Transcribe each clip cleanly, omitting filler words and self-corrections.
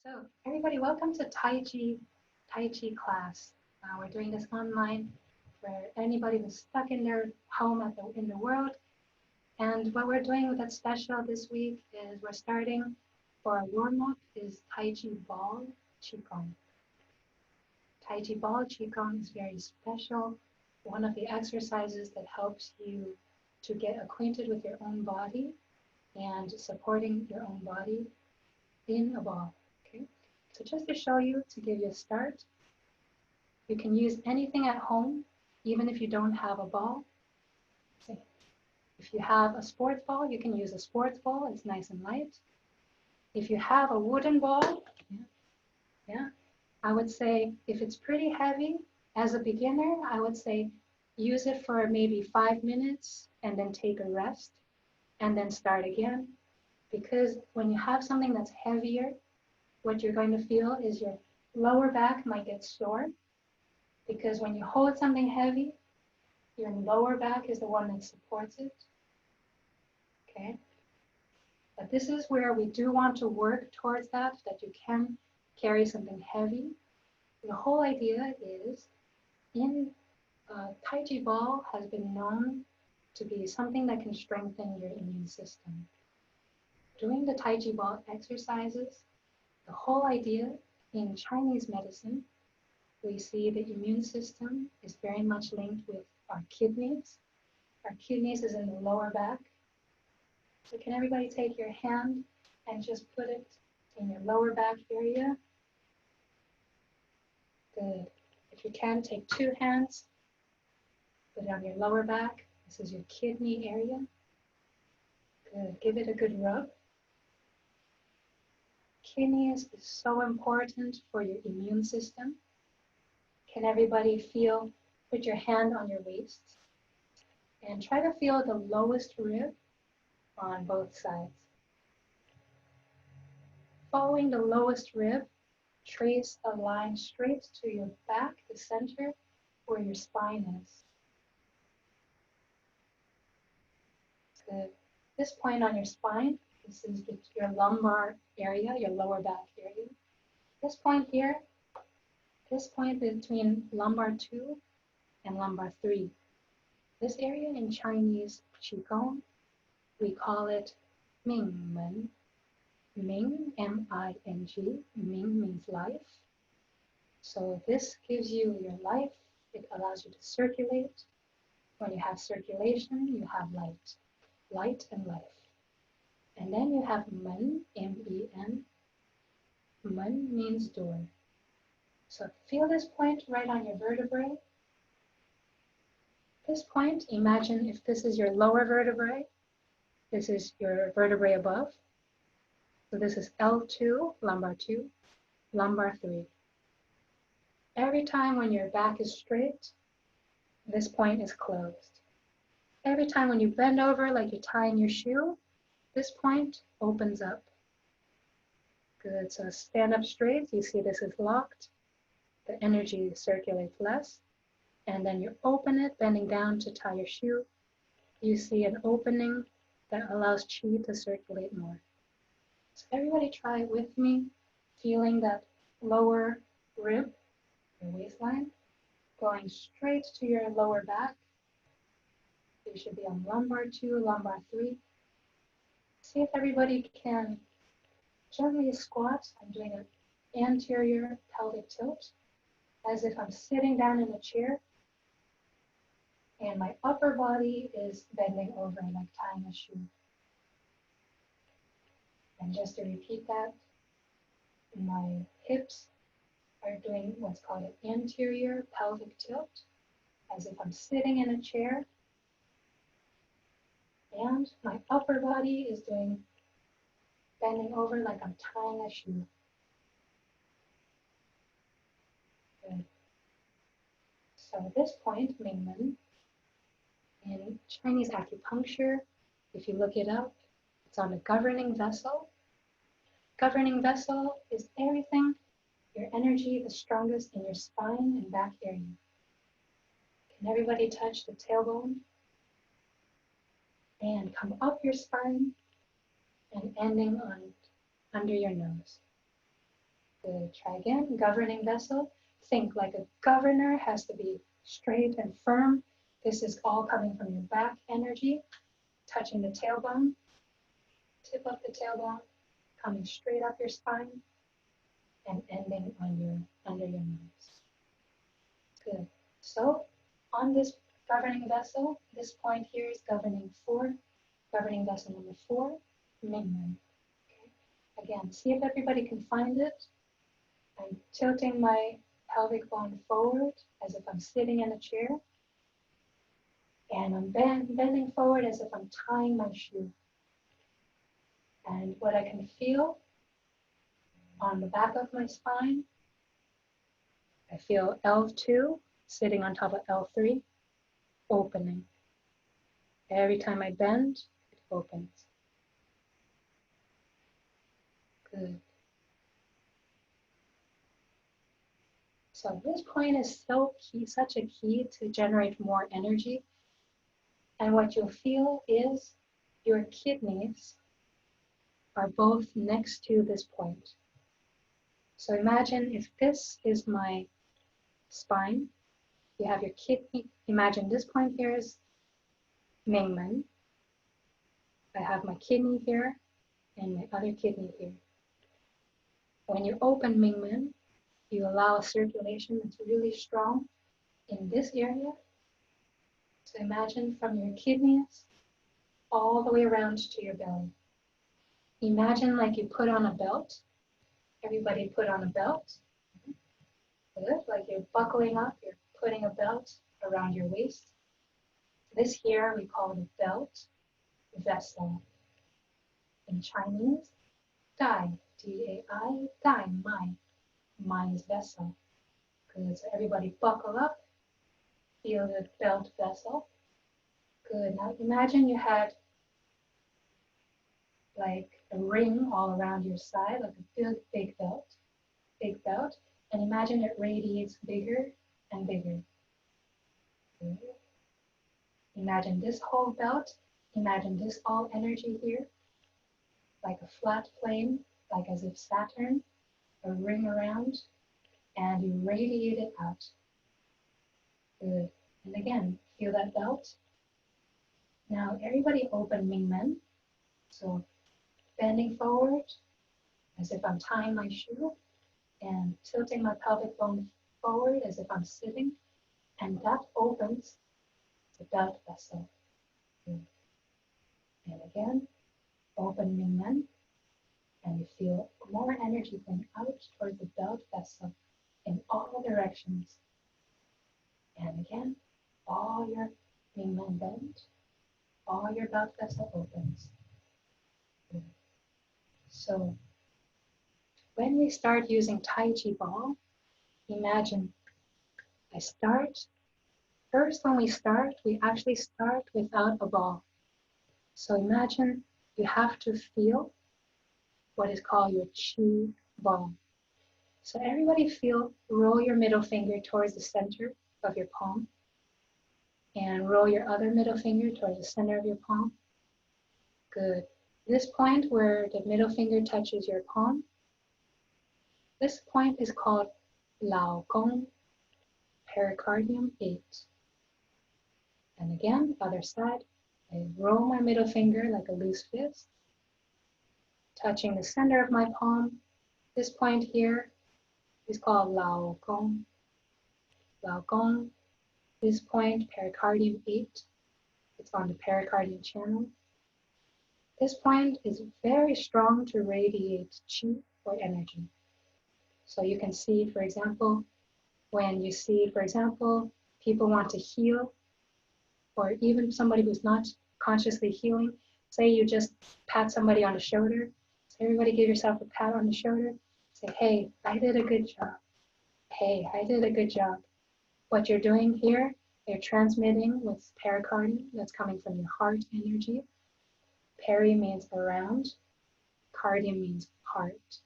So everybody, welcome to Tai Chi class. We're doing this online for anybody who's stuck in their home in the world. And what we're doing that's special this week is we're starting for our warm-up is Taiji Ball Qigong. Taiji Ball Qigong is very special. One of the exercises that helps you to get acquainted with your own body and supporting your own body in a ball. Okay. So just to show you, to give you a start, you can use anything at home, even if you don't have a ball. See, if you have a sports ball, you can use a sports ball. It's nice and light. If you have a wooden ball, I would say if it's pretty heavy, as a beginner, I would say use it for maybe 5 minutes and then take a rest and then start again. Because when you have something that's heavier, what you're going to feel is your lower back might get sore, because when you hold something heavy, your lower back is the one that supports it. Okay? But this is where we do want to work towards that you can carry something heavy. The whole idea is Taiji Ball has been known to be something that can strengthen your immune system. Doing the Taiji Ball exercises, the whole idea in Chinese medicine, we see the immune system is very much linked with our kidneys. Our kidneys is in the lower back. So can everybody take your hand and just put it in your lower back area? Good. If you can, take 2 hands, put it on your lower back. This is your kidney area. Good. Give it a good rub. Kidneys is so important for your immune system. Can everybody feel, put your hand on your waist and try to feel the lowest rib on both sides. Following the lowest rib, trace a line straight to your back, the center, where your spine is. Good. This point on your spine, this is your lumbar area, your lower back area. This point here, this point between lumbar 2 and lumbar 3. This area in Chinese Qigong, we call it Ming Men. Ming, M-I-N-G, Ming means life. So this gives you your life. It allows you to circulate. When you have circulation, you have light. Light and life. And then you have Men, M-E-N. Men means door. So feel this point right on your vertebrae. This point, imagine if this is your lower vertebrae, this is your vertebrae above. So this is L2, lumbar 2, lumbar 3. Every time when your back is straight, this point is closed. Every time when you bend over like you're tying your shoe, this point opens up. Good, so stand up straight, you see this is locked. The energy circulates less. And then you open it, bending down to tie your shoe. You see an opening that allows qi to circulate more. So everybody try it with me, feeling that lower rib, your waistline, going straight to your lower back. You should be on lumbar 2, lumbar 3. See if everybody can gently squat. I'm doing an anterior pelvic tilt, as if I'm sitting down in a chair. And my upper body is bending over like tying a shoe. And just to repeat that, my hips are doing what's called an anterior pelvic tilt, as if I'm sitting in a chair. And my upper body is doing bending over like I'm tying a shoe. Good. So this point, Mingmen, in Chinese acupuncture, if you look it up, it's on a governing vessel. Governing vessel is everything, your energy is strongest in your spine and back area. Can everybody touch the tailbone? And come up your spine and ending on under your nose. Good. Try again. Governing vessel. Think like a governor has to be straight and firm. This is all coming from your back energy, touching the tailbone, tip of the tailbone, coming straight up your spine, and ending on your under your nose. Good. So on this governing vessel, this point here is governing vessel number 4, Mingmen. Okay. Again, see if everybody can find it. I'm tilting my pelvic bone forward as if I'm sitting in a chair. And I'm bending forward as if I'm tying my shoe. And what I can feel on the back of my spine, I feel L2 sitting on top of L3, opening. Every time I bend, it opens. Good. So this point is so key, such a key to generate more energy. And what you'll feel is your kidneys are both next to this point. So imagine if this is my spine, you have your kidney. Imagine this point here is Mingmen. I have my kidney here and my other kidney here. When you open Mingmen, you allow a circulation that's really strong in this area. So imagine from your kidneys all the way around to your belly. Imagine like you put on a belt. Everybody put on a belt. Good. Like you're buckling up, you're putting a belt around your waist. This here we call the belt vessel. In Chinese, Dai, D-A-I, Dai, Mai is vessel. Good. So everybody buckle up, feel the belt vessel. Good. Now imagine you had like a ring all around your side, like a big belt, and imagine it radiates bigger and bigger. Good. Imagine this whole belt, imagine this all energy here, like a flat plane, like as if Saturn, a ring around, and you radiate it out. Good. And again, feel that belt. Now everybody open Mingmen. So bending forward as if I'm tying my shoe and tilting my pelvic bone forward as if I'm sitting, and that opens the belt vessel. Good. And again, open Mingmen, and you feel more energy going out towards the belt vessel in all directions. And again, all your Mingmen bend, all your belt vessel opens. Good. So when we start using Taiji Ball, imagine when we start, we actually start without a ball. So imagine you have to feel what is called your Qi ball. So everybody roll your middle finger towards the center of your palm and roll your other middle finger towards the center of your palm. Good. This point where the middle finger touches your palm, this point is called Lao Gong PC-8. And again, other side, I roll my middle finger like a loose fist, touching the center of my palm. This point here is called Lao Gong. Lao Gong. This point, pericardium 8. It's on the pericardium channel. This point is very strong to radiate qi or energy. So you can see, for example, when you see, for example, people want to heal, or even somebody who's not consciously healing, say you just pat somebody on the shoulder. So everybody give yourself a pat on the shoulder. Say, hey, I did a good job. Hey, I did a good job. What you're doing here, you're transmitting with pericardium, that's coming from your heart energy. Peri means around, cardium means heart.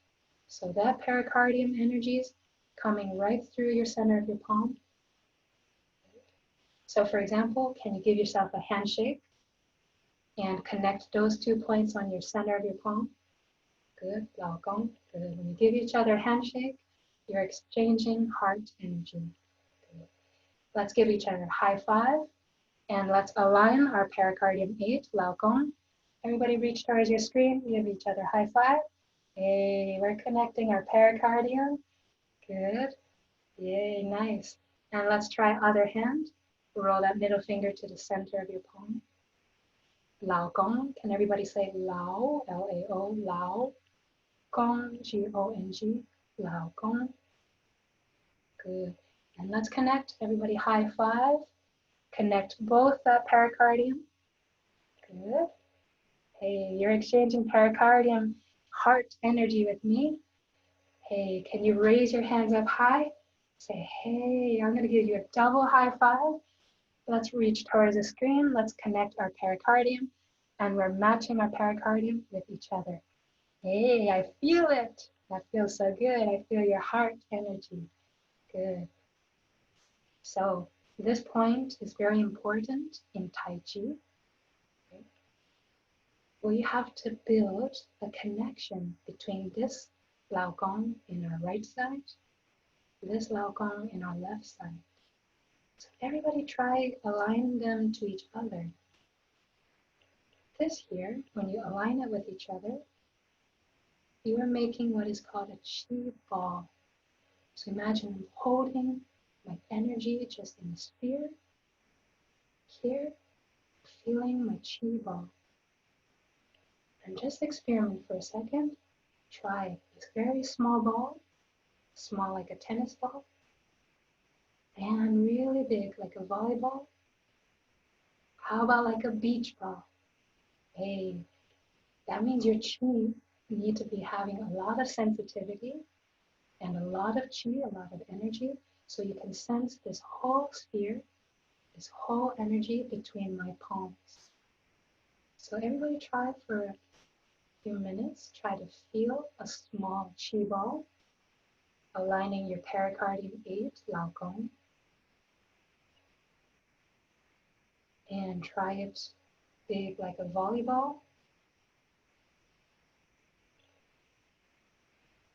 So that pericardium energy is coming right through your center of your palm. So for example, can you give yourself a handshake and connect those 2 points on your center of your palm? Good. Lao Gong. Good. When you give each other a handshake, you're exchanging heart energy. Good. Let's give each other a high five. And let's align our pericardium 8, Lao Gong. Everybody reach towards your screen, give each other a high five. Hey, we're connecting our pericardium. Good. Yay, nice. And let's try other hand. Roll that middle finger to the center of your palm. Lao Gong. Can everybody say Lao, L-A-O, Lao Gong, G-O-N-G, Lao Gong. Good. And let's connect. Everybody high five. Connect both pericardium. Good. Hey, you're exchanging pericardium heart energy with me. Hey, can you raise your hands up high? Say, hey, I'm going to give you a double high five. Let's reach towards the screen. Let's connect our pericardium. And we're matching our pericardium with each other. Hey, I feel it. That feels so good. I feel your heart energy. Good. So this point is very important in Tai Chi. We have to build a connection between this Lao Gong in our right side, this Lao Gong in our left side. So everybody try aligning them to each other. This here, when you align it with each other, you are making what is called a Qi Ball. So imagine holding my energy just in a sphere. Here, feeling my Qi Ball. And just experiment for a second. Try this very small ball, small like a tennis ball, and really big like a volleyball. How about like a beach ball? Hey, that means your chi need to be having a lot of sensitivity and a lot of chi, a lot of energy, so you can sense this whole sphere, this whole energy between my palms. So everybody try for a few minutes, try to feel a small chi ball, aligning your pericardium 8, Lao Gong, and try it big like a volleyball,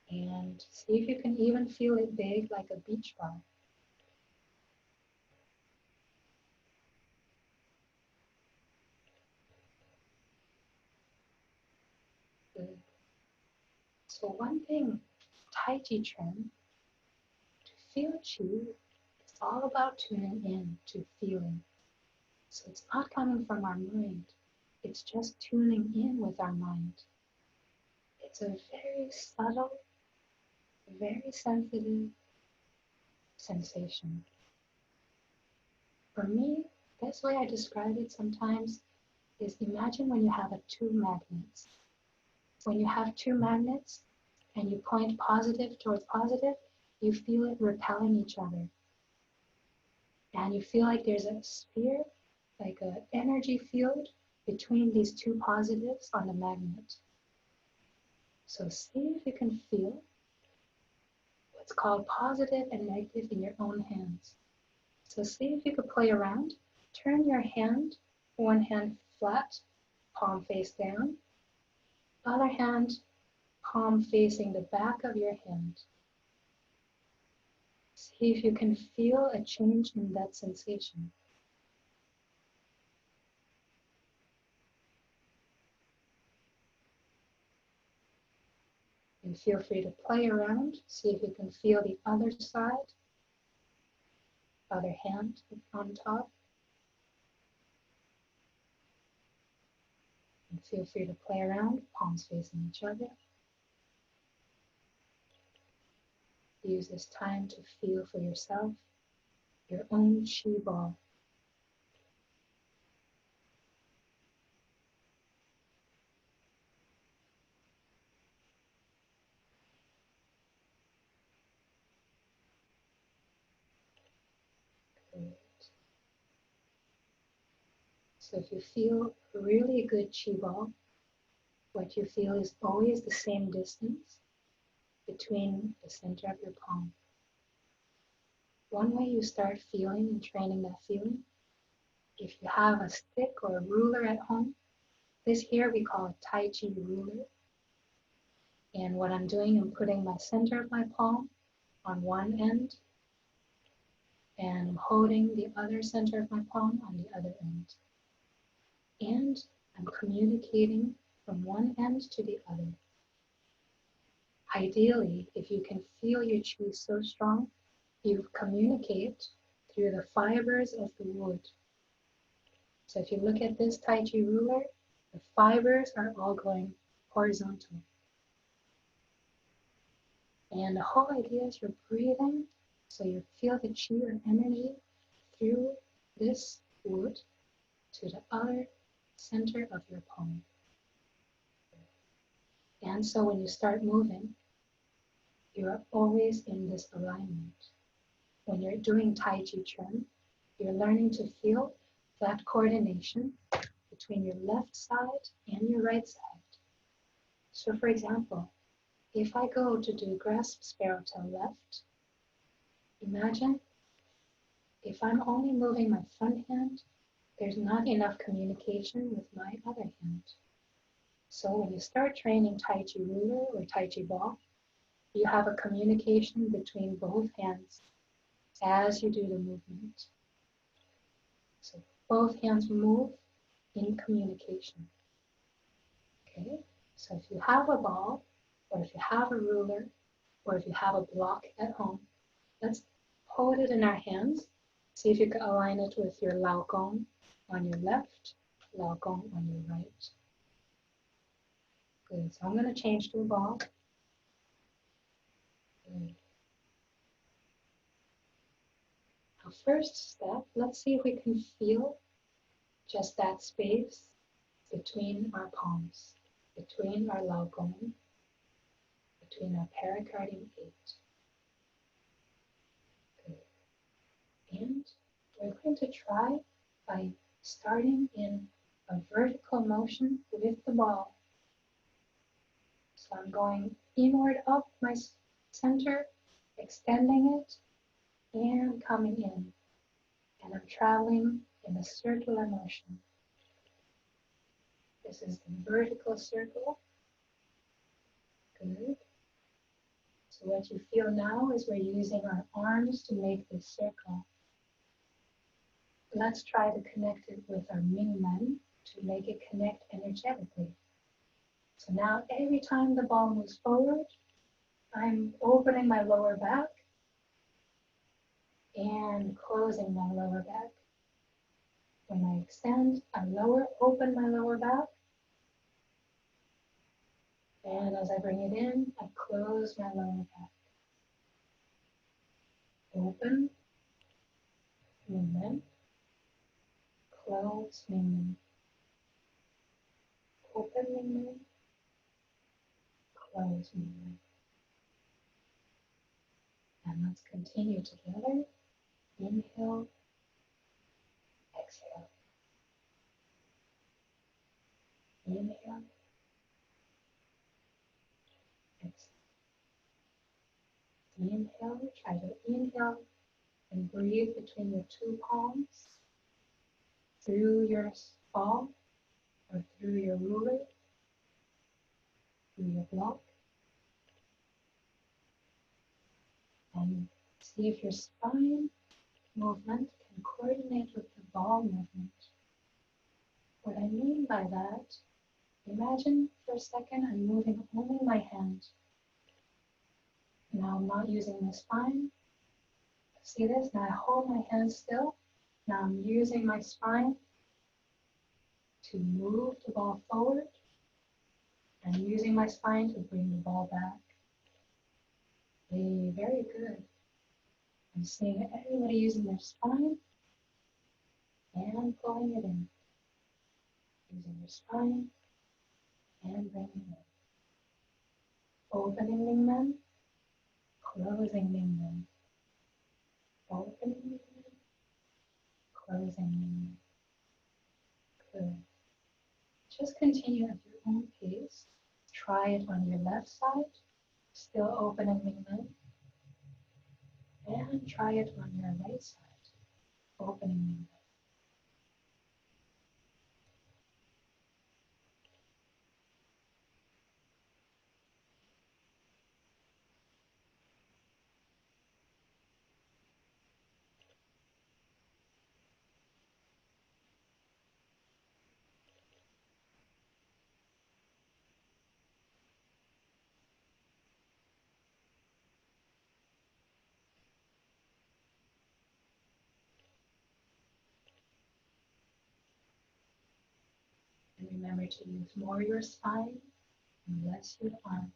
and see if you can even feel it big like a beach ball. Good. So one thing, Tai Chi trend, to feel Qi, it's all about tuning in to feeling. So it's not coming from our mind, it's just tuning in with our mind. It's a very subtle, very sensitive sensation. For me, the best way I describe it sometimes is imagine when you have two magnets. When you have two magnets and you point positive towards positive, you feel it repelling each other. And you feel like there's a sphere, like an energy field between these two positives on the magnet. So see if you can feel what's called positive and negative in your own hands. So see if you could play around. Turn your hand, one hand flat, palm face down. Other hand, palm facing the back of your hand. See if you can feel a change in that sensation. And feel free to play around. See if you can feel the other side, other hand on top. And feel free to play around, palms facing each other. Use this time to feel for yourself your own Qi Ball. Good. So if you feel really good Qi Ball, what you feel is always the same distance between the center of your palm. One way you start feeling and training that feeling, if you have a stick or a ruler at home, this here we call a Tai Chi ruler. And what I'm doing, I'm putting my center of my palm on one end, and I'm holding the other center of my palm on the other end. And I'm communicating from one end to the other. Ideally, if you can feel your chi so strong, you communicate through the fibers of the wood. So if you look at this Tai Chi ruler, the fibers are all going horizontal. And the whole idea is you're breathing, so you feel the chi or energy through this wood to the other center of your palm. And so when you start moving, you're always in this alignment. When you're doing Tai Chi Chuan, you're learning to feel that coordination between your left side and your right side. So for example, if I go to do grasp sparrow tail left, imagine if I'm only moving my front hand, there's not enough communication with my other hand. So when you start training Tai Chi ruler or Tai Chi ball, you have a communication between both hands as you do the movement. So both hands move in communication. Okay, so if you have a ball, or if you have a ruler, or if you have a block at home, let's hold it in our hands. See if you can align it with your Lao Gong on your left, Lao Gong on your right. Good, so I'm going to change to a ball. Good. Now first step, let's see if we can feel just that space between our palms, between our Lao Gong, between our pericardium 8. Good. And we're going to try by starting in a vertical motion with the ball. So I'm going inward up my center, extending it, and coming in. And I'm traveling in a circular motion. This is the vertical circle. Good. So what you feel now is we're using our arms to make this circle. Let's try to connect it with our Mingmen to make it connect energetically. So now every time the ball moves forward, I'm opening my lower back and closing my lower back. When I extend, I open my lower back. And as I bring it in, I close my lower back. Open, movement, close, movement. Open, movement, close, movement. And let's continue together. Inhale, exhale. Inhale, exhale. Inhale, try to inhale and breathe between your two palms, through your ball, or through your ruler, through your block. And see if your spine movement can coordinate with the ball movement. What I mean by that, imagine for a second I'm moving only my hand. Now I'm not using my spine. See this? Now I hold my hand still. Now I'm using my spine to move the ball forward and using my spine to bring the ball back. Very good. I'm seeing everybody using their spine and pulling it in. Using your spine and bringing it in. Opening Mingmen, closing Mingmen. Opening Mingmen, closing Mingmen. Good. Just continue at your own pace. Try it on your left side, still opening Mingmen. And try it on your right side, opening Mingmen. Remember to use more your spine and less your arms.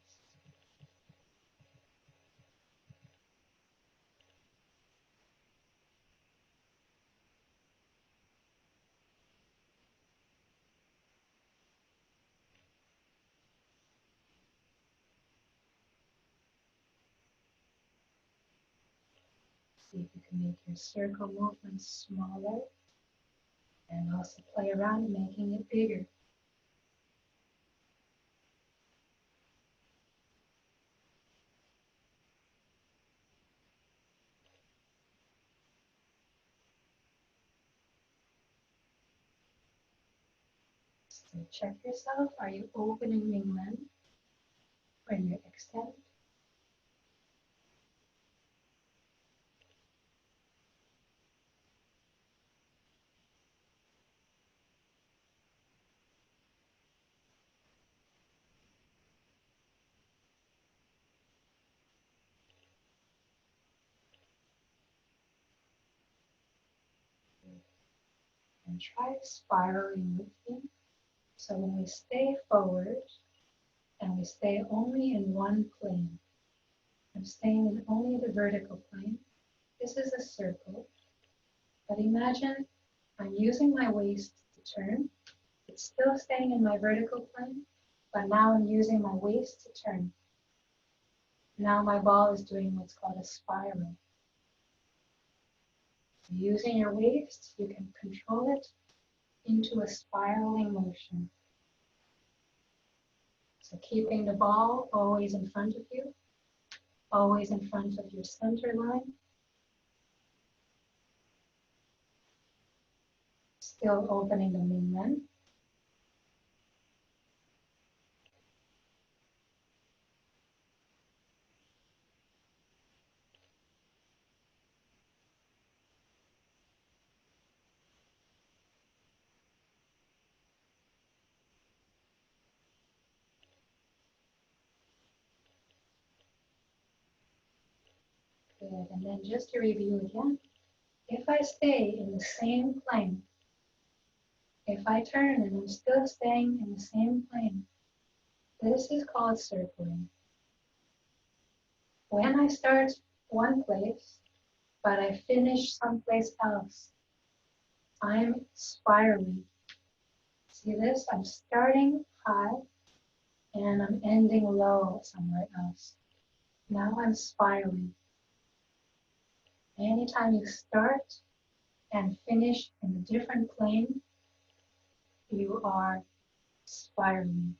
See if you can make your circle movements smaller and also play around making it bigger. So check yourself. Are you opening Mingmen when you extend? And try spiraling with me. So when we stay forward and we stay only in one plane, I'm staying in only the vertical plane. This is a circle, but imagine I'm using my waist to turn. It's still staying in my vertical plane, but now I'm using my waist to turn. Now my ball is doing what's called a spiral. Using your waist, you can control it into a spiraling motion. So keeping the ball always in front of you, always in front of your center line. Still opening the Mingmen. Good, and then just to review again, if I stay in the same plane, if I turn and I'm still staying in the same plane, this is called circling. When I start one place, but I finish someplace else, I'm spiraling. See this? I'm starting high and I'm ending low somewhere else. Now I'm spiraling. Anytime you start and finish in a different plane, you are spiraling.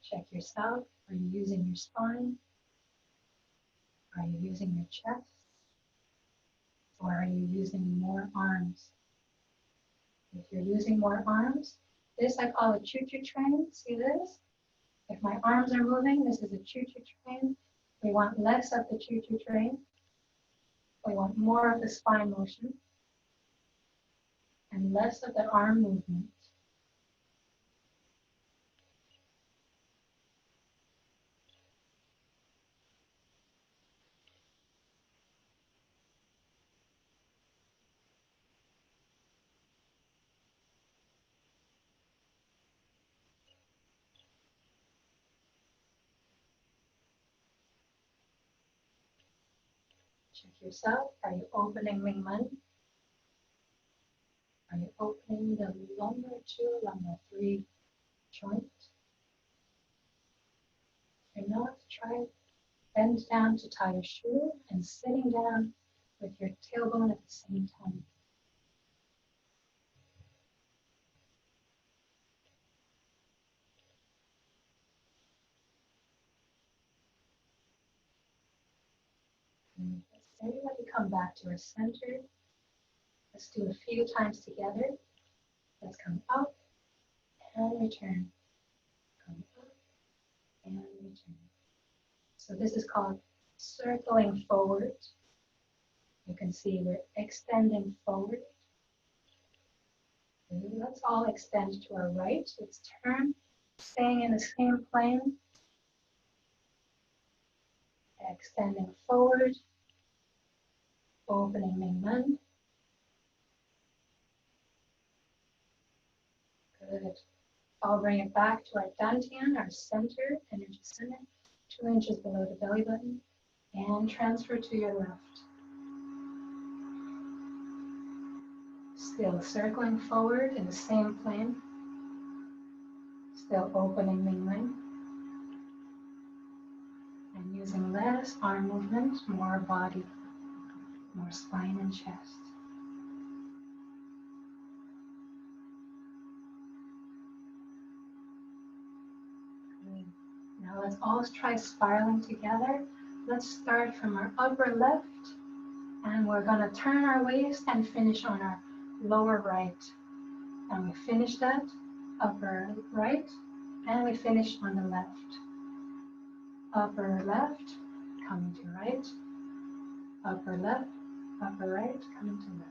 Check yourself. Are you using your spine? Are you using your chest? Or are you using more arms? If you're using more arms, this I call a choo-choo train. See this? If my arms are moving, this is a choo-choo train. We want less of the choo-choo train. We want more of the spine motion and less of the arm movement. Check yourself. Are you opening Mingmen? Are you opening the lumbar 2, lumbar 3 joint? If you're not, try bend down to tie your shoe and sitting down with your tailbone at the same time. And everybody come back to our center. Let's do a few times together. Let's come up and return. Come up and return. So this is called circling forward. You can see we're extending forward. Let's all extend to our right. Let's turn, staying in the same plane, extending forward, opening Mingmen. Good. I'll bring it back to our dantian, our center, energy center, 2 inches below the belly button, and transfer to your left. Still circling forward in the same plane, still opening Mingmen, and using less arm movement, more body, more spine and chest. Good. Now let's all try spiraling together. Let's start from our upper left, and we're going to turn our waist and finish on our lower right. And we finish that, upper right, and we finish on the left. Upper left, coming to right, upper left, upper right, coming to left.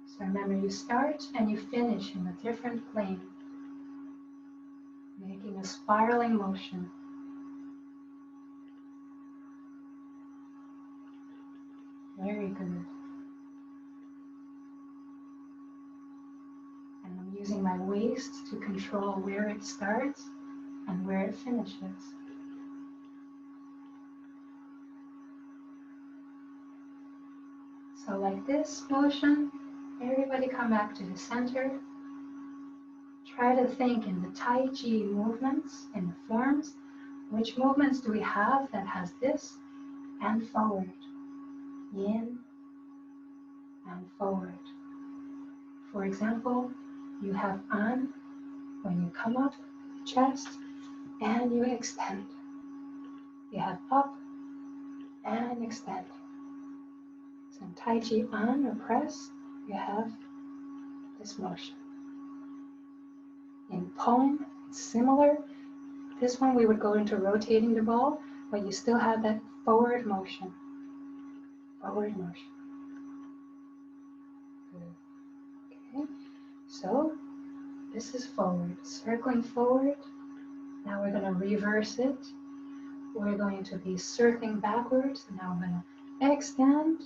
So remember, you start and you finish in a different plane, making a spiraling motion. Very good. And I'm using my waist to control where it starts and where it finishes. So like this motion, everybody come back to the center. Try to think in the Tai Chi movements, in the forms, which movements do we have that has this and forward, yin and forward. For example, you have an when you come up, chest, and you extend. You have up and extend. So in Tai Chi an or press, you have this motion. In Pong, it's similar. This one we would go into rotating the ball, but you still have that forward motion. Forward motion. Good. Okay, so this is forward, circling forward. Now we're going to reverse it. We're going to be circling backwards. Now I'm going to extend,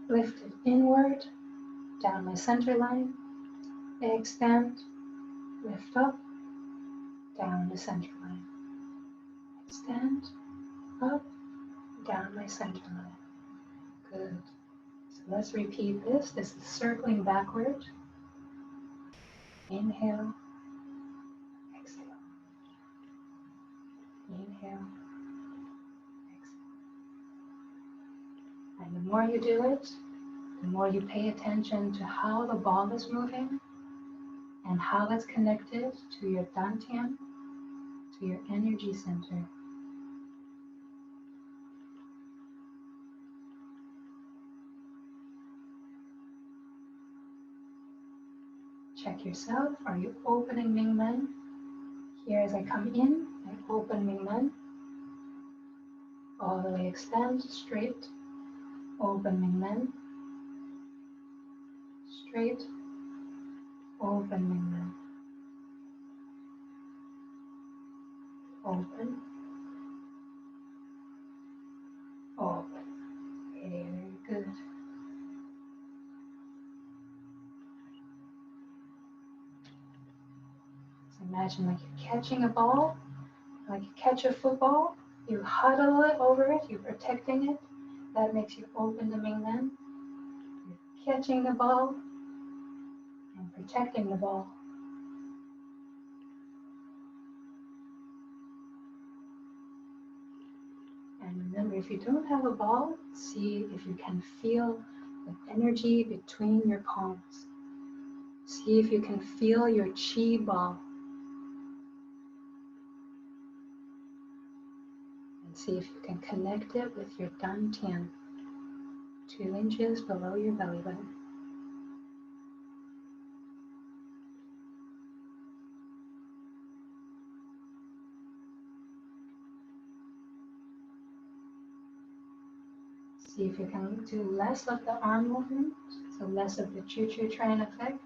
lift it inward, down my center line, extend, lift up, down the center line, extend, up, down my center line. Good. So let's repeat this. This is circling backward. Inhale, exhale. Inhale, exhale. And the more you do it, the more you pay attention to how the ball is moving and how it's connected to your dantian, to your energy center. Check yourself. Are you opening Mingmen? Here as I come in, I open Mingmen. All the way extend, straight. Open Mingmen. Straight. Open Mingmen. Open. Open. Very good. So imagine like you're catching a ball, like you catch a football, you huddle it over it, you're protecting it. That makes you open the Mingmen. You're catching the ball and protecting the ball. And remember, if you don't have a ball, see if you can feel the energy between your palms. See if you can feel your Qi ball. And see if you can connect it with your dantian, 2 inches below your belly button. See if you can do less of the arm movement, so less of the choo-choo train effect.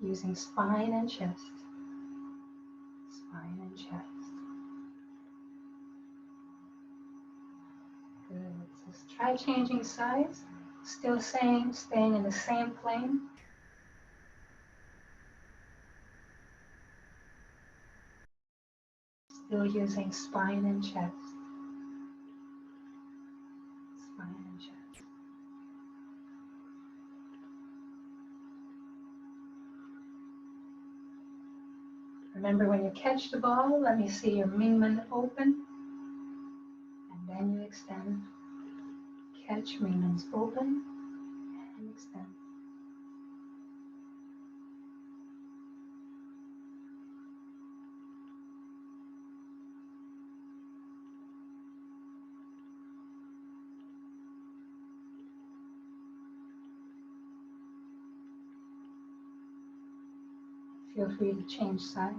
using spine and chest. Spine and chest. Good. Just try changing sides. Still staying in the same plane. Still using spine and chest. Spine and chest. Remember, when you catch the ball, let me see your Mingmen open. And then you extend. Catch Mingmen's open and extend. Feel free to change sides.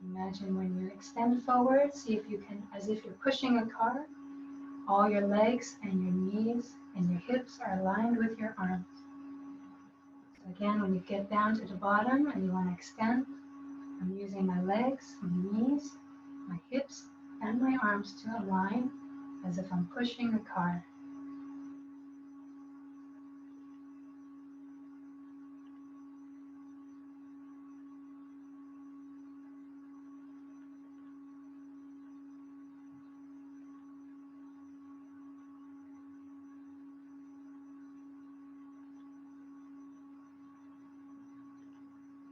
Imagine when you extend forward, see if you can, as if you're pushing a car, all your legs and your knees and your hips are aligned with your arms. So again, when you get down to the bottom and you want to extend, I'm using my legs, my knees, my hips, and my arms to align as if I'm pushing a car.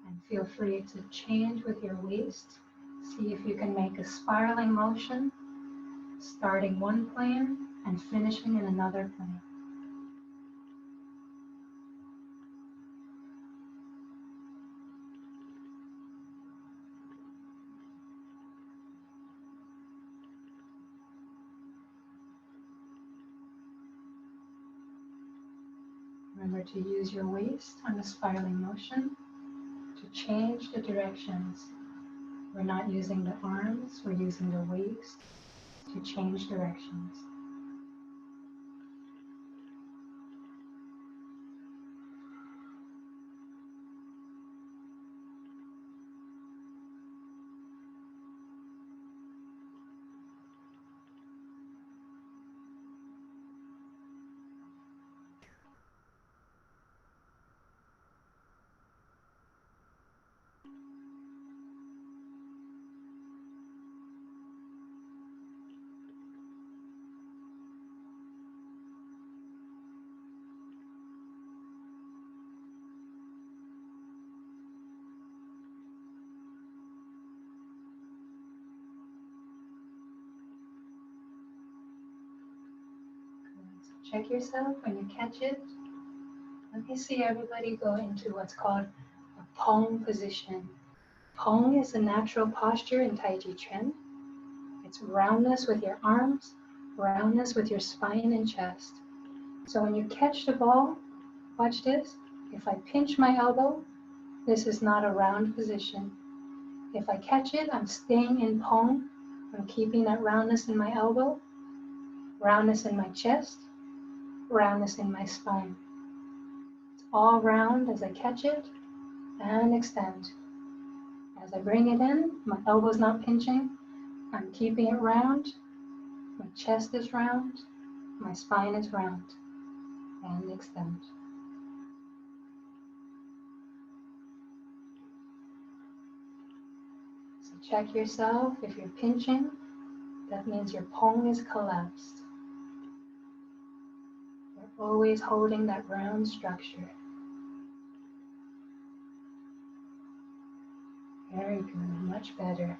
And feel free to change with your waist. See if you can make a spiraling motion, starting one plane and finishing in another plane. Remember to use your waist on the spiraling motion to change the directions. We're not using the arms, we're using the waist to change directions. Check yourself when you catch it. Let me see everybody go into what's called a Pong position. Pong is a natural posture in Tai Chi Chuan. It's roundness with your arms, roundness with your spine and chest. So when you catch the ball, watch this. If I pinch my elbow, this is not a round position. If I catch it, I'm staying in Pong. I'm keeping that roundness in my elbow, roundness in my chest, roundness in my spine. It's all round as I catch it and extend. As I bring it in, my elbow's not pinching. I'm keeping it round. My chest is round. My spine is round. And extend. So check yourself. If you're pinching, that means your Pong is collapsed. You're always holding that round structure. Very good, much better.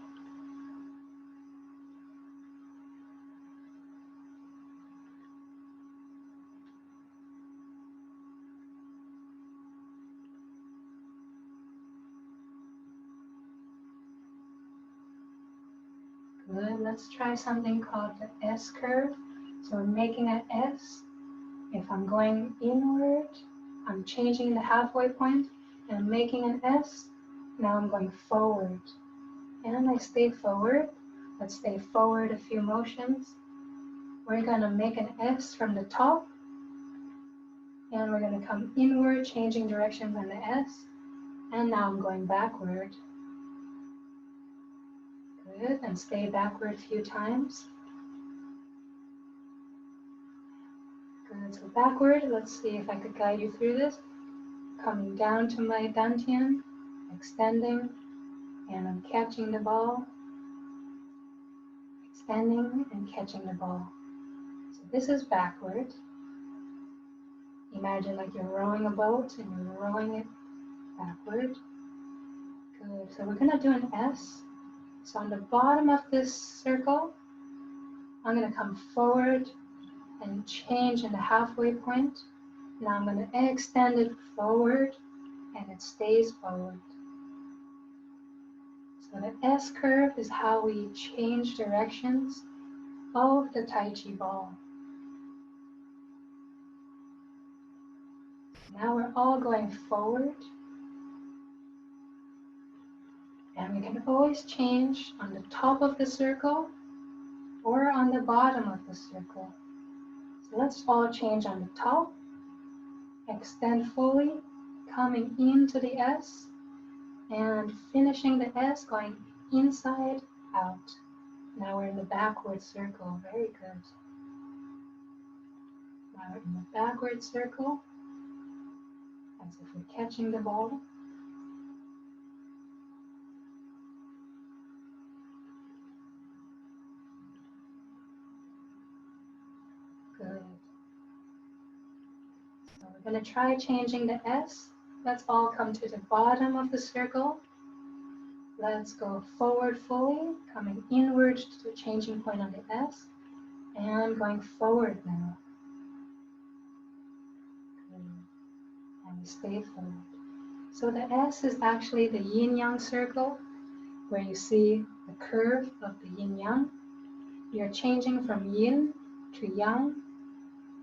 Good, let's try something called the S curve. So we're making an S, If I'm going inward, I'm changing the halfway point and making an S. Now I'm going forward. And I stay forward. Let's stay forward a few motions. We're going to make an S from the top. And we're going to come inward, changing directions on the S. And now I'm going backward. Good. And stay backward a few times. Good. So backward. Let's see if I could guide you through this. Coming down to my dantian, extending, and I'm catching the ball. Extending and catching the ball. So this is backward. Imagine like you're rowing a boat and you're rowing it backward. Good. So we're going to do an S. So on the bottom of this circle, I'm going to come forward and change in the halfway point. Now I'm going to extend it forward and it stays forward. So the S curve is how we change directions of the Tai Chi ball. Now we're all going forward. And we can always change on the top of the circle or on the bottom of the circle. So let's all change on the top. Extend fully, coming into the S, and finishing the S, going inside, out. Now we're in the backward circle. Very good. Now we're in the backward circle, as if we're catching the ball. Good. So we're going to try changing the S. Let's all come to the bottom of the circle. Let's go forward fully, coming inward to the changing point on the S, and going forward now. Good. And we stay forward. So the S is actually the yin-yang circle, where you see the curve of the yin-yang. You're changing from yin to yang,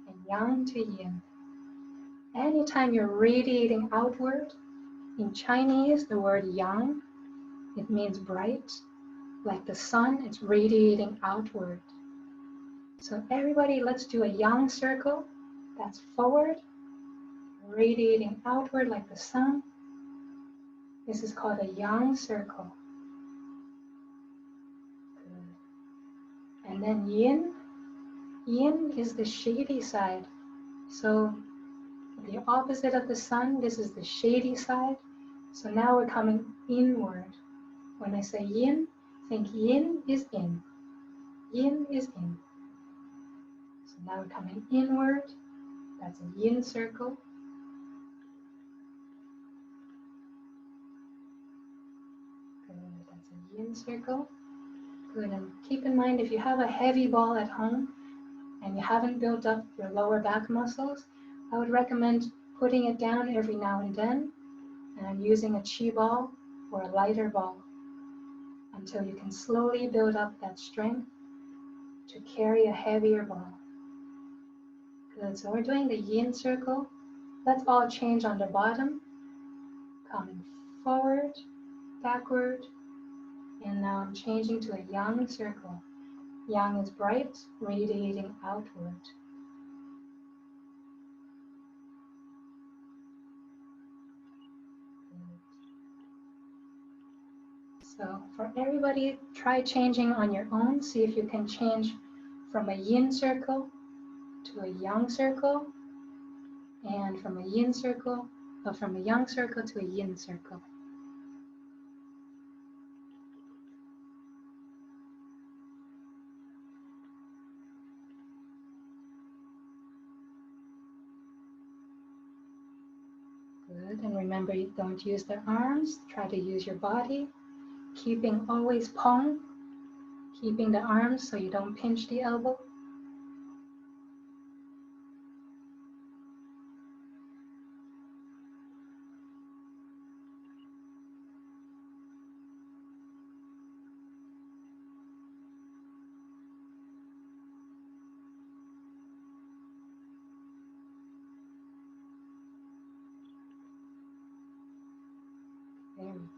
and yang to yin. Anytime you're radiating outward, in Chinese, the word yang, it means bright. Like the sun, it's radiating outward. So everybody, let's do a yang circle. That's forward, radiating outward like the sun. This is called a yang circle. Good. And then yin. Yin is the shady side. So the opposite of the sun, this is the shady side. So now we're coming inward. When I say yin, think yin is in. Yin is in. So now we're coming inward. That's a yin circle. Good, that's a yin circle. Good, and keep in mind if you have a heavy ball at home and you haven't built up your lower back muscles, I would recommend putting it down every now and then and using a chi ball or a lighter ball until you can slowly build up that strength to carry a heavier ball. Good, so we're doing the yin circle. Let's all change on the bottom, coming forward, backward, and now I'm changing to a yang circle. Yang is bright, radiating outward. So for everybody, try changing on your own. See if you can change from a yin circle to a yang circle, and from a yang circle to a yin circle. Good, and remember, you don't use the arms. Try to use your body, keeping always pong, keeping the arms so you don't pinch the elbow.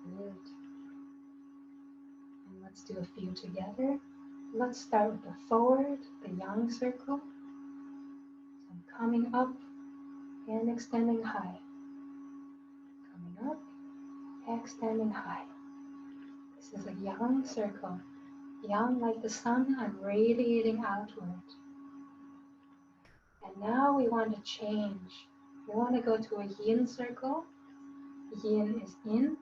good. And let's do a few together. Let's start with the forward, the yang circle. So I'm coming up and extending high. Coming up, extending high. This is a yang circle. Yang like the sun, I'm radiating outward. And now we want to change. We want to go to a yin circle. Yin is in.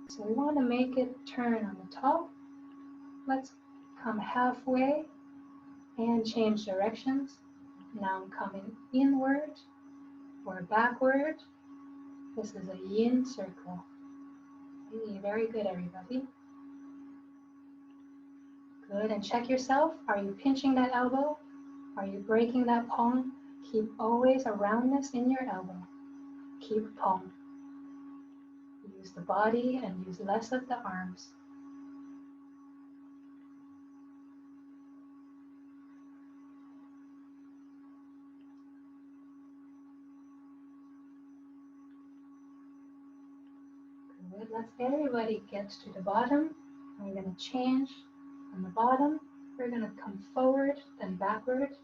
So we want to make it turn on the top. Let's come halfway and change directions. Now I'm coming inward or backward. This is a yin circle. Very good, everybody. Good, and check yourself. Are you pinching that elbow? Are you breaking that palm? Keep always a roundness in your elbow. Keep palm. Use the body and use less of the arms. Good, let's everybody get to the bottom. We're going to change on the bottom. We're going to come forward, then backward.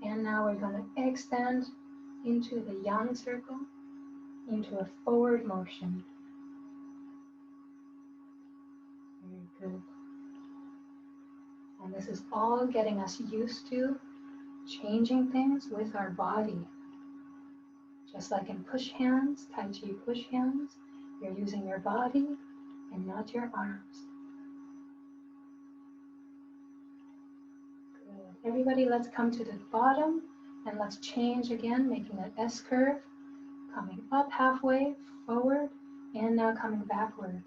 And now we're going to extend into the yang circle, into a forward motion. Very good. And this is all getting us used to changing things with our body. Just like in push hands, Tai Chi push hands, you're using your body and not your arms. Good. Everybody, let's come to the bottom and let's change again, making an S curve, coming up halfway, forward, and now coming backward.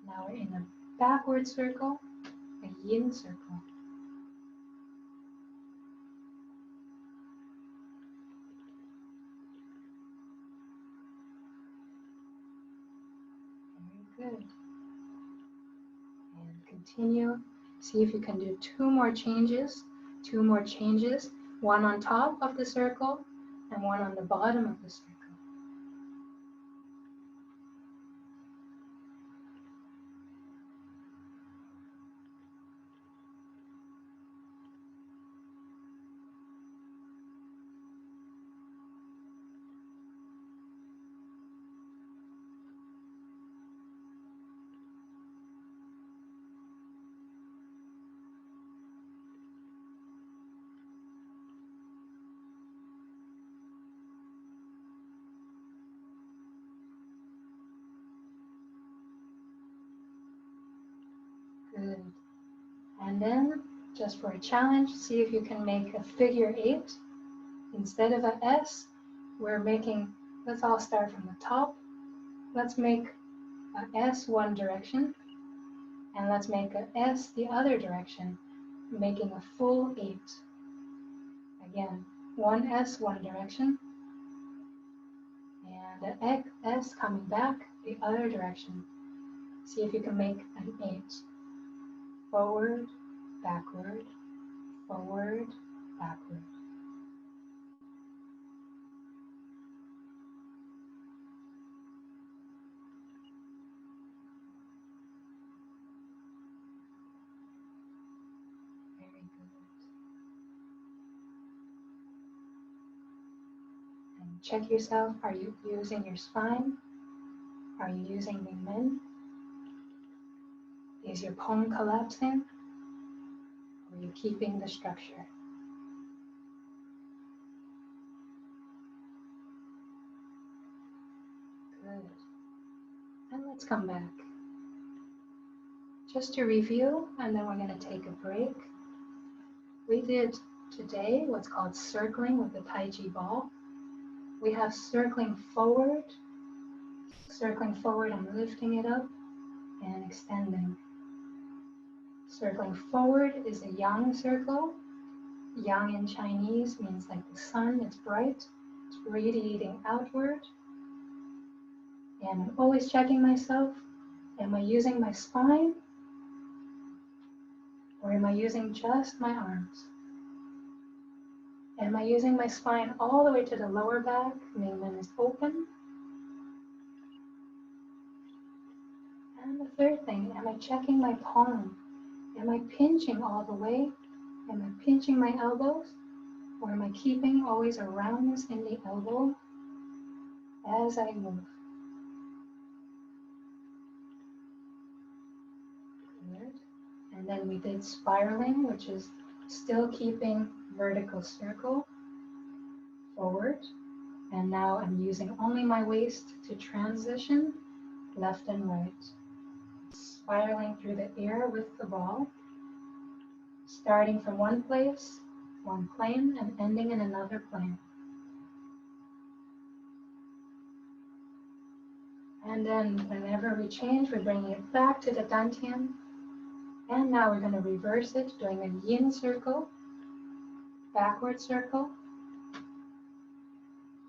Now we're in a backward circle, a yin circle. Very good. And continue. See if you can do two more changes. One on top of the circle and one on the bottom of the circle. Good. And then, just for a challenge, see if you can make a figure 8. Instead of an S, we're making, let's all start from the top. Let's make an S one direction, and let's make an S the other direction, making a full 8. Again, one S one direction, and an S coming back the other direction. See if you can make an 8. Forward, backward, forward, backward. Very good. And check yourself. Are you using your spine? Are you using the men? Is your palm collapsing? Or are you keeping the structure? Good. And let's come back. Just to review, and then we're going to take a break. We did today what's called circling with the Taiji Ball. We have circling forward and lifting it up and extending. Circling forward is a yang circle. Yang in Chinese means like the sun, it's bright, it's radiating outward. And I'm always checking myself, am I using my spine? Or am I using just my arms? Am I using my spine all the way to the lower back, meaning is open? And the third thing, am I checking my palm? Am I pinching all the way? Am I pinching my elbows? Or am I keeping always a roundness in the elbow as I move? Good. And then we did spiraling, which is still keeping vertical circle forward. And now I'm using only my waist to transition left and right. Spiraling through the air with the ball, starting from one place, one plane, and ending in another plane. And then whenever we change, we're bringing it back to the dantian. And now we're going to reverse it, doing a yin circle, backward circle.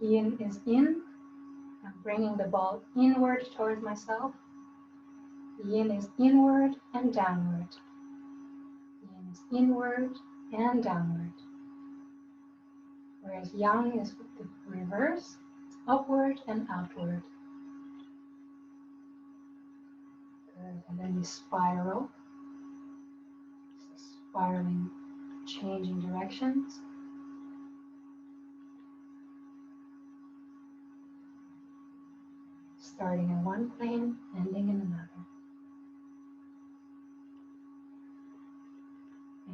Yin is in. I'm bringing the ball inward towards myself. Yin is inward and downward. Yin is inward and downward. Whereas yang is the reverse, it's upward and outward. Good. And then we spiral. Spiraling, changing directions. Starting in one plane, ending in another.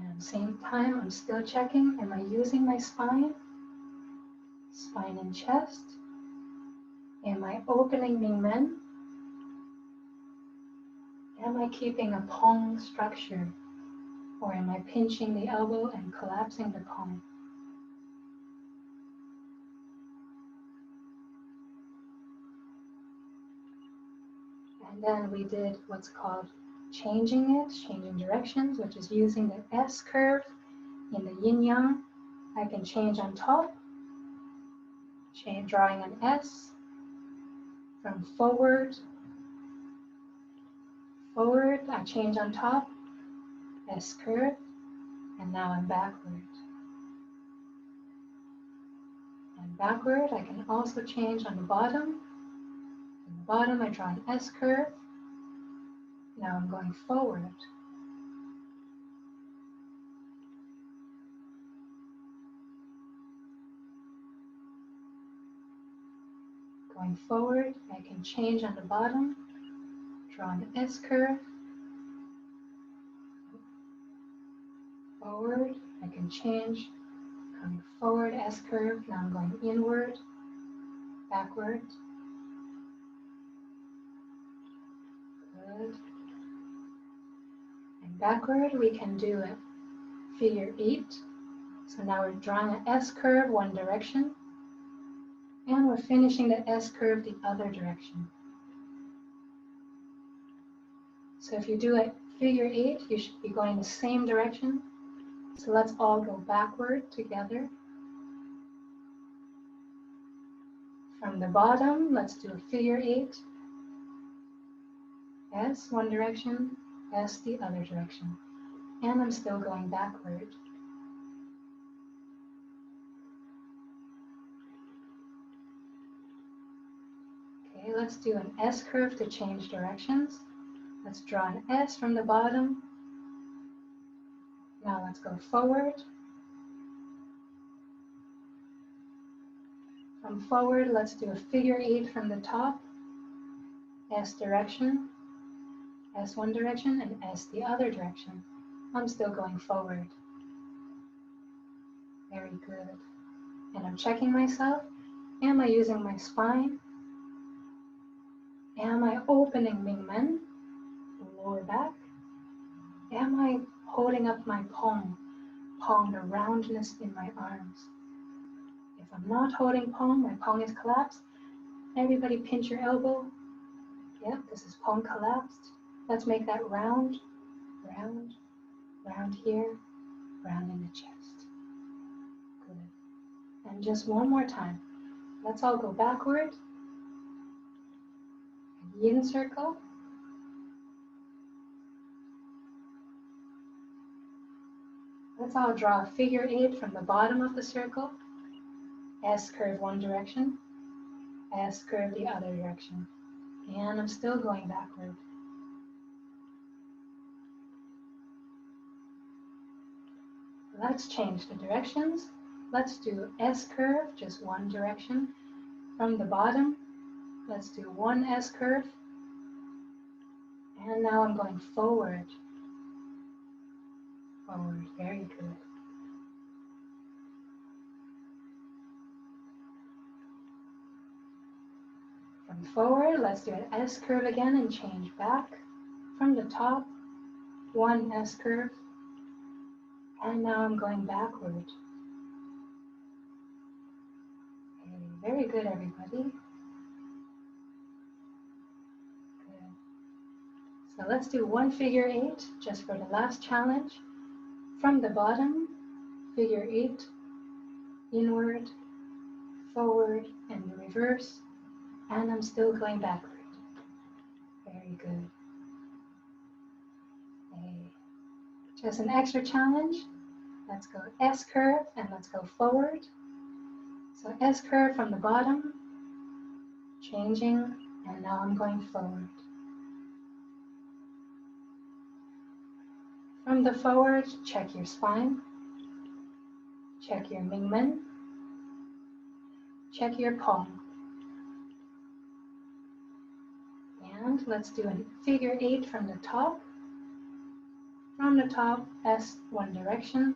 And same time, I'm still checking, am I using my spine? Spine and chest. Am I opening Ming Men? Am I keeping a Pong structure? Or am I pinching the elbow and collapsing the palm? And then we did what's called changing directions, which is using the S curve in the yin yang. I can change on top, drawing an S from forward, I change on top, S curve, and now I'm backward. And backward, I can also change on the bottom. On the bottom, I draw an S curve. Now I'm going forward. Going forward, I can change on the bottom, draw an S curve. Forward, I can change, coming forward, S curve. Now I'm going inward, backward. Good. And backward, we can do a figure 8. So now we're drawing an S curve one direction, and we're finishing the S curve the other direction. So if you do a figure 8, you should be going the same direction. So let's all go backward together. From the bottom, let's do a figure 8. S one direction, S the other direction. And I'm still going backward. Okay, let's do an S curve to change directions. Let's draw an S from the bottom. Now let's go forward. From forward, let's do a figure 8 from the top. S direction, S one direction, and S the other direction. I'm still going forward. Very good. And I'm checking myself. Am I using my spine? Am I opening Ming Men, the lower back? Am I holding up my palm, the roundness in my arms? If I'm not holding palm, my palm is collapsed. Everybody pinch your elbow. Yep, this is palm collapsed. Let's make that round, round, round here, round in the chest. Good. And just one more time. Let's all go backward. Yin circle. Let's all draw a figure 8 from the bottom of the circle. S curve one direction, S curve the other direction. And I'm still going backward. Let's change the directions. Let's do S curve, just one direction. From the bottom, let's do one S curve. And now I'm going forward. Forward, very good. From forward, let's do an S curve again and change back. From the top, one S curve. And now I'm going backward. Okay, very good, everybody. Good. So let's do one figure 8 just for the last challenge. From the bottom, figure 8, inward, forward, and reverse. And I'm still going backward. Very good. Okay. Just an extra challenge. Let's go S curve and let's go forward. So S curve from the bottom, changing, and now I'm going forward. From the forward, check your spine, check your Mingmen, check your palm. And let's do a figure 8 from the top. From the top, S one direction,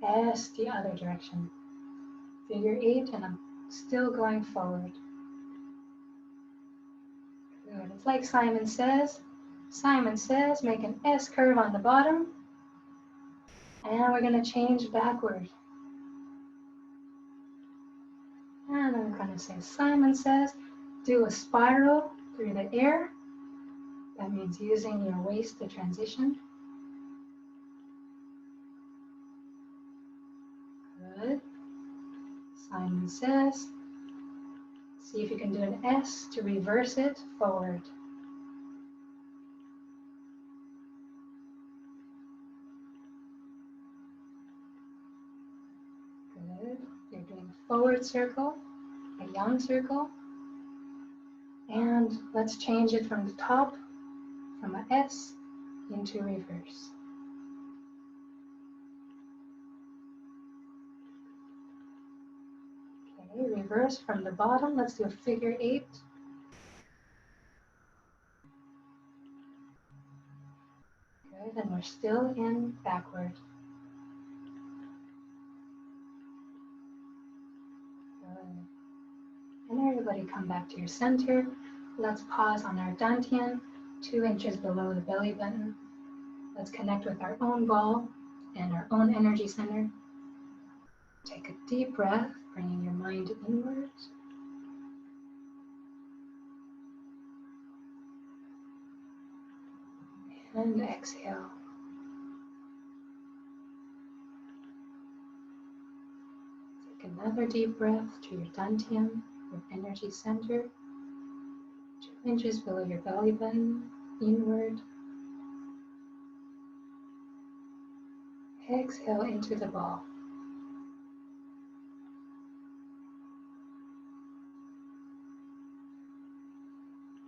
S the other direction. Figure 8, and I'm still going forward. Good. It's like Simon says. Simon says, make an S curve on the bottom. And we're going to change backward. And I'm going to say, Simon says, do a spiral through the air. That means using your waist to transition. Good. Simon says, see if you can do an S to reverse it forward. Good. You're doing a forward circle, a yang circle. And let's change it from the top, from an S into reverse. Okay, reverse from the bottom. Let's do a figure 8. Good, and we're still in backward. Good. And everybody come back to your center. Let's pause on our dantian, 2 inches below the belly button. Let's connect with our own ball and our own energy center. Take a deep breath, bringing your mind inwards. And exhale. Take another deep breath to your dantian, your energy center. 2 inches below your belly button, inward. Exhale into the ball.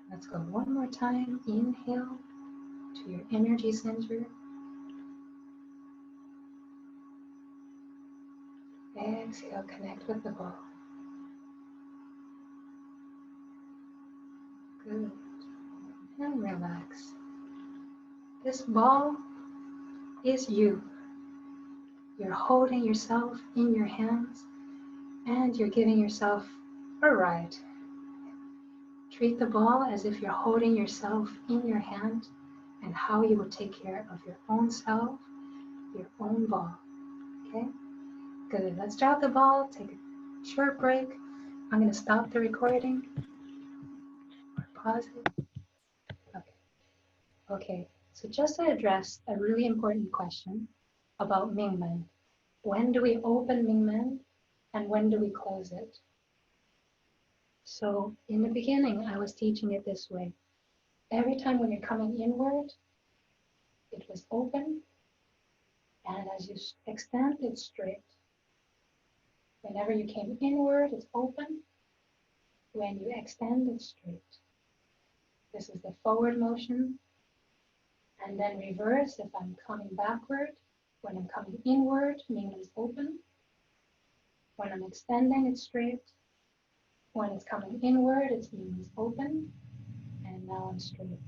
Let's go one more time. Inhale to your energy center. Exhale, connect with the ball. Good. And relax. This ball is you. You're holding yourself in your hands and you're giving yourself a ride. Treat the ball as if you're holding yourself in your hand and how you would take care of your own self, your own ball. Okay? Good. Let's drop the ball, take a short break. I'm going to stop the recording or pause it. Okay, so just to address a really important question about Mingmen. When do we open Mingmen and when do we close it? So in the beginning, I was teaching it this way. Every time when you're coming inward, it was open, and as you extend, it's straight. Whenever you came inward, it's open. When you extend, it's straight. This is the forward motion. And then reverse, if I'm coming backward, When I'm coming inward, Ming is open. When I'm extending, it's straight. When it's coming inward, it's Ming is open. And now I'm straight.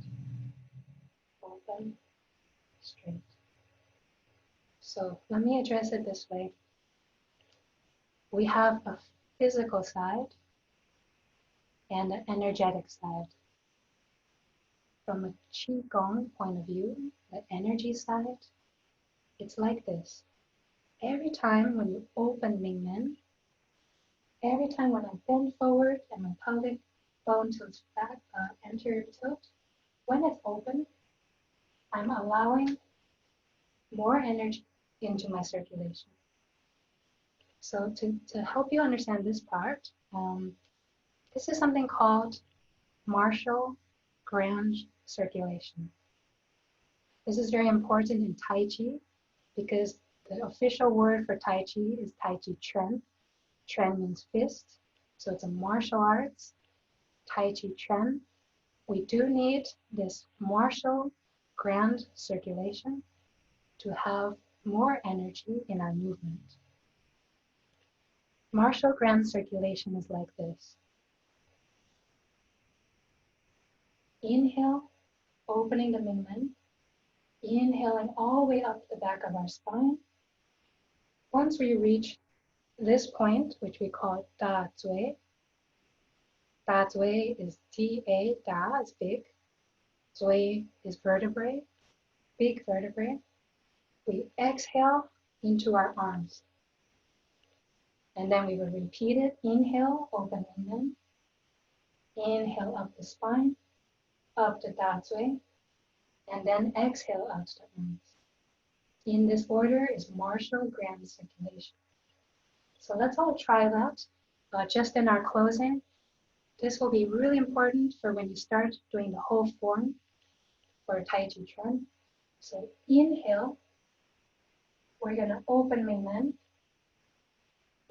Open, straight. So let me address it this way. We have a physical side and an energetic side. From a Qigong point of view, the energy side, it's like this. Every time when you open Mingmen, every time when I bend forward and my pelvic bone tilts back, anterior tilt, when it's open, I'm allowing more energy into my circulation. So to help you understand this part, this is something called martial Grand Circulation. This is very important in Tai Chi because the official word for Tai Chi is Tai Chi Chuan. Chuan means fist, so it's a martial arts. Tai Chi Chuan. We do need this martial Grand Circulation to have more energy in our movement. Martial Grand Circulation is like this. Inhale, opening the Mingmen. Inhaling all the way up the back of our spine. Once we reach this point, which we call Da Zhui. Da Zhui is D-A, Da is big. Zhui is vertebrae, big vertebrae. We exhale into our arms. And then we will repeat it. Inhale, open Mingmen. Inhale up the spine, up to Da Zhui. And then exhale out to the arms. In this order is martial Grand Circulation. So let's all try that just in our closing. This will be really important for when you start doing the whole form for Tai Chi Chuan. So inhale, we're going to open Mingmen.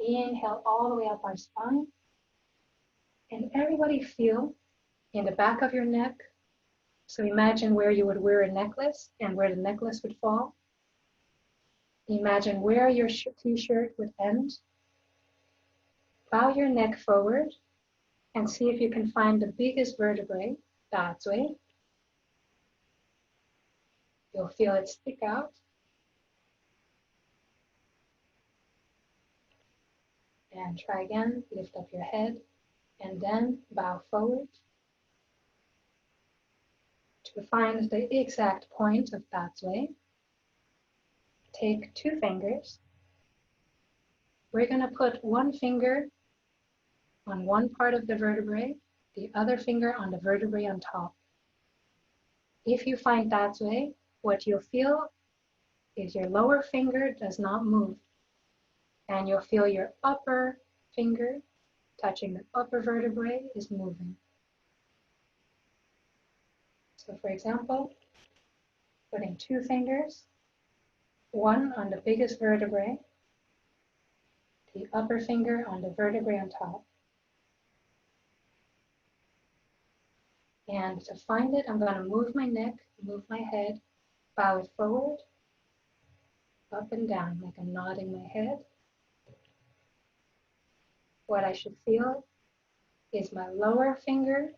Inhale all the way up our spine. And everybody feel in the back of your neck. So imagine where you would wear a necklace and where the necklace would fall. Imagine where your t-shirt would end. Bow your neck forward and see if you can find the biggest vertebrae, Da Zhui. You'll feel it stick out. And try again, lift up your head and then bow forward to find the exact point of Da Zhui. Take 2 fingers. We're going to put one finger on one part of the vertebrae, the other finger on the vertebrae on top. If you find Da Zhui, what you'll feel is your lower finger does not move. And you'll feel your upper finger touching the upper vertebrae is moving. So for example, putting 2 fingers, one on the biggest vertebrae, the upper finger on the vertebrae on top. And to find it, I'm going to move my neck, move my head, bow it forward, up and down, like I'm nodding my head. What I should feel is my lower finger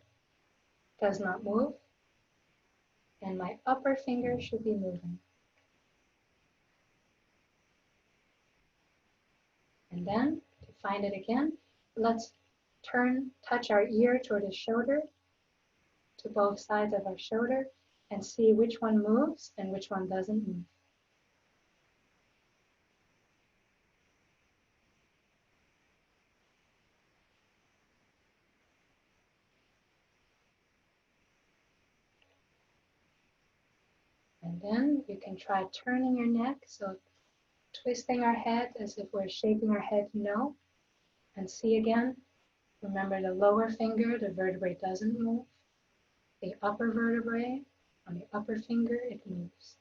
does not move, and my upper finger should be moving. And then, to find it again, let's touch our ear toward the shoulder, to both sides of our shoulder, and see which one moves and which one doesn't move. And then you can try turning your neck, so twisting our head as if we're shaking our head no, and see again. Remember the lower finger, the vertebrae doesn't move. The upper vertebrae, on the upper finger, it moves.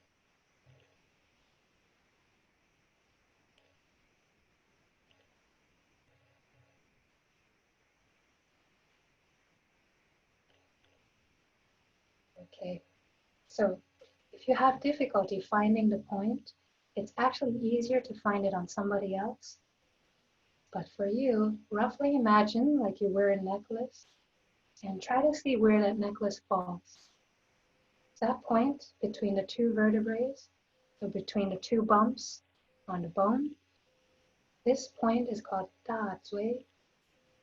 Okay, so if you have difficulty finding the point, it's actually easier to find it on somebody else. But for you, roughly imagine like you wear a necklace and try to see where that necklace falls. That point between the two vertebrae, so between the two bumps on the bone, this point is called Da Zhui,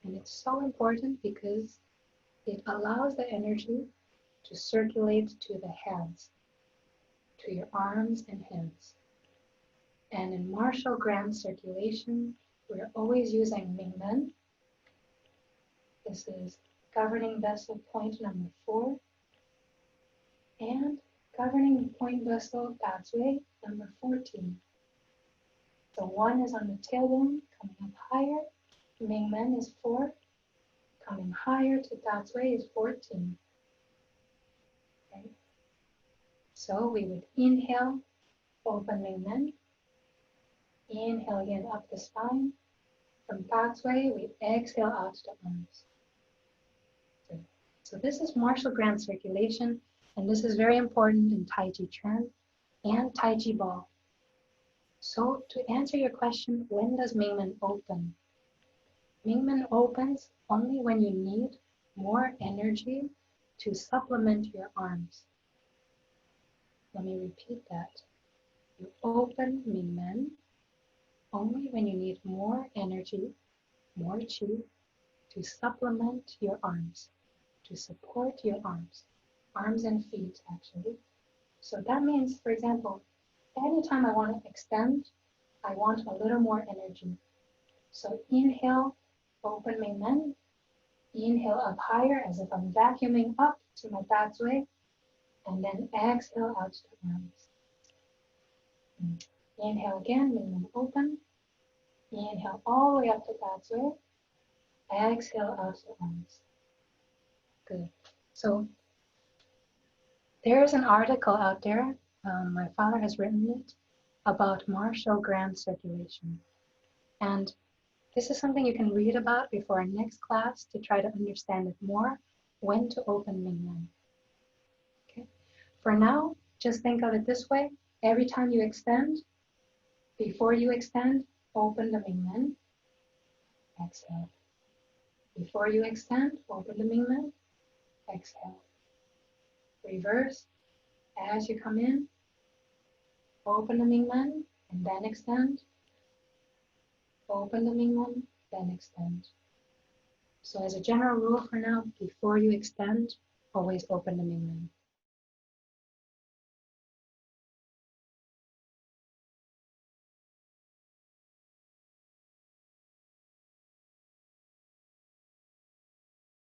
and it's so important because it allows the energy to circulate to the hands, to your arms and hands. And in martial grand circulation, we're always using Mingmen. This is governing vessel point number 4, and governing point vessel Da Zhui number 14. So 1 is on the tailbone, coming up higher. Mingmen is 4, coming higher to Da Zhui is 14. Okay. So we would inhale, open Mingmen. Inhale again up the spine. From Da Zhui, we exhale out the arms. Good. So this is martial grand circulation, and this is very important in Tai Chi Chuan and Taiji Ball. So to answer your question, when does Mingmen open? Mingmen opens only when you need more energy to supplement your arms. Let me repeat that. You open Mingmen only when you need more energy, more qi, to supplement your arms, to support your arms and feet actually. So that means, for example, anytime I want to extend, I want a little more energy. So inhale, open Mingmen, inhale up higher as if I'm vacuuming up to my Da Zhui, and then exhale out to the arms. Inhale again, Mingmen open, inhale all the way up to Da Zhui, exhale out to the arms. Good. So there's an article out there, my father has written it, about martial grand circulation. And this is something you can read about before our next class to try to understand it more, when to open Mingmen. Okay. For now, just think of it this way. Every time you extend, before you extend, open the Mingmen, exhale. Before you extend, open the Mingmen, exhale. Reverse, as you come in, open the Mingmen, and then extend. Open the Mingmen, then extend. So as a general rule for now, before you extend, always open the Mingmen.